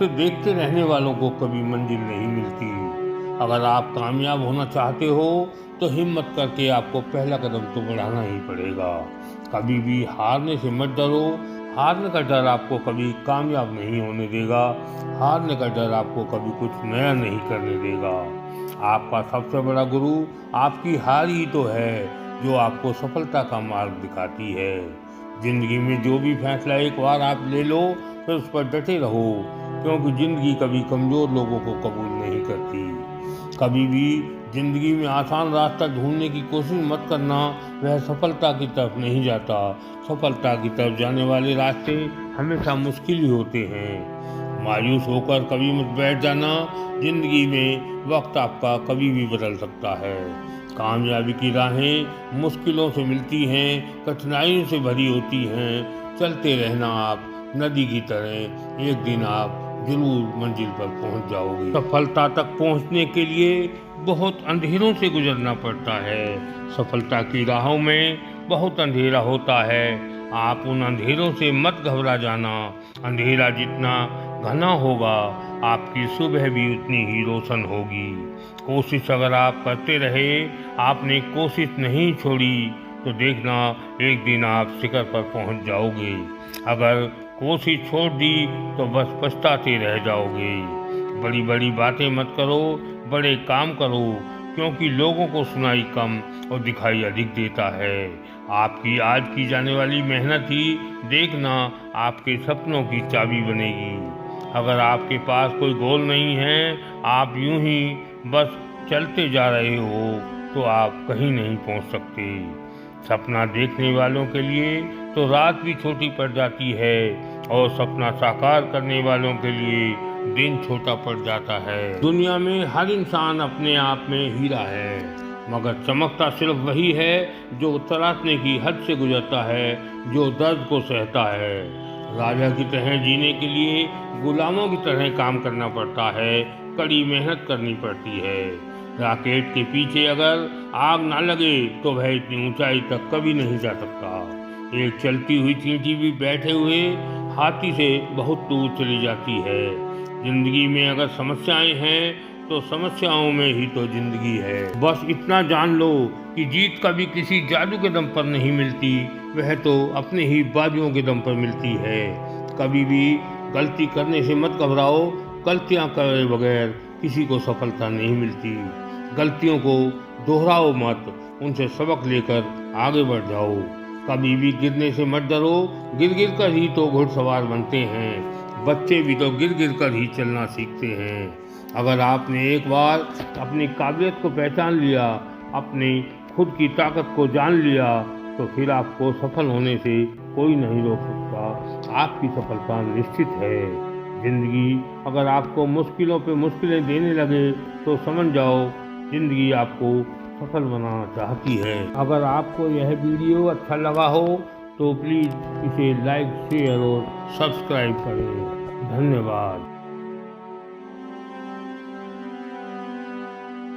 उसे देखते रहने वालों को कभी मंजिल नहीं मिलती। अगर आप कामयाब होना चाहते हो तो हिम्मत करके आपको पहला कदम तो बढ़ाना ही पड़ेगा। कभी भी हारने से मत डरो। हारने का डर आपको कभी कामयाब नहीं होने देगा। हारने का डर आपको कभी कुछ नया नहीं करने देगा। आपका सबसे बड़ा गुरु आपकी हार ही तो है जो आपको सफलता का मार्ग दिखाती है। जिंदगी में जो भी फैसला एक बार आप ले लो फिर उस पर डटे रहो, क्योंकि जिंदगी कभी कमजोर लोगों को कबूल नहीं करती। कभी भी जिंदगी में आसान रास्ता ढूंढने की कोशिश मत करना, वह सफलता की तरफ नहीं जाता। सफलता की तरफ जाने वाले रास्ते हमेशा मुश्किल ही होते हैं। मायूस होकर कभी मत बैठ जाना। जिंदगी में वक्त आपका कभी भी बदल सकता है। कामयाबी की राहें मुश्किलों से मिलती हैं, कठिनाइयों से भरी होती हैं। चलते रहना आप नदी की तरह, एक दिन आप जरूर मंजिल पर पहुंच जाओगे। सफलता तक पहुंचने के लिए बहुत अंधेरों से गुजरना पड़ता है। सफलता की राहों में बहुत अंधेरा होता है। आप उन अंधेरों से मत घबरा जाना। अंधेरा जितना घना होगा आपकी सुबह भी उतनी ही रोशन होगी। कोशिश अगर आप करते रहे, आपने कोशिश नहीं छोड़ी, तो देखना एक दिन आप शिखर पर पहुंच जाओगे। अगर कोशिश छोड़ दी तो बस पछताते रह जाओगे। बड़ी बड़ी बातें मत करो, बड़े काम करो, क्योंकि लोगों को सुनाई कम और दिखाई अधिक देता है। आपकी आज की जाने वाली मेहनत ही देखना आपके सपनों की चाबी बनेगी। अगर आपके पास कोई गोल नहीं है, आप यूं ही बस चलते जा रहे हो, तो आप कहीं नहीं पहुंच सकते। सपना देखने वालों के लिए तो रात भी छोटी पड़ जाती है, और सपना साकार करने वालों के लिए दिन छोटा पड़ जाता है। दुनिया में हर इंसान अपने आप में हीरा है, मगर चमकता सिर्फ वही है जो तराशने की हद से गुजरता है, जो दर्द को सहता है। राजा की तरह जीने के लिए गुलामों की तरह काम करना पड़ता है, कड़ी मेहनत करनी पड़ती है। रॉकेट के पीछे अगर आग ना लगे तो वह इतनी ऊंचाई तक कभी नहीं जा सकता। एक चलती हुई चींटी भी बैठे हुए हाथी से बहुत दूर चली जाती है। जिंदगी में अगर समस्याएं हैं तो समस्याओं में ही तो जिंदगी है। बस इतना जान लो कि जीत कभी किसी जादू के दम पर नहीं मिलती, वह तो अपने ही बाजुओं के दम पर मिलती है। कभी भी गलती करने से मत घबराओ। गलतियां करे बगैर किसी को सफलता नहीं मिलती। गलतियों को दोहराओ मत, उनसे सबक लेकर आगे बढ़ जाओ। कभी भी गिरने से मत डरो। गिर गिर कर ही तो घुड़सवार बनते हैं। बच्चे भी तो गिर गिर कर ही चलना सीखते हैं। अगर आपने एक बार अपनी काबिलियत को पहचान लिया, अपनी खुद की ताकत को जान लिया, तो फिर आपको सफल होने से कोई नहीं रोक सकता। आपकी सफलता निश्चित है। जिंदगी अगर आपको मुश्किलों पे मुश्किलें देने लगे तो समझ जाओ जिंदगी आपको सफल बनाना चाहती है। अगर आपको यह वीडियो अच्छा लगा हो तो प्लीज़ इसे लाइक, शेयर और सब्सक्राइब करें। धन्यवाद।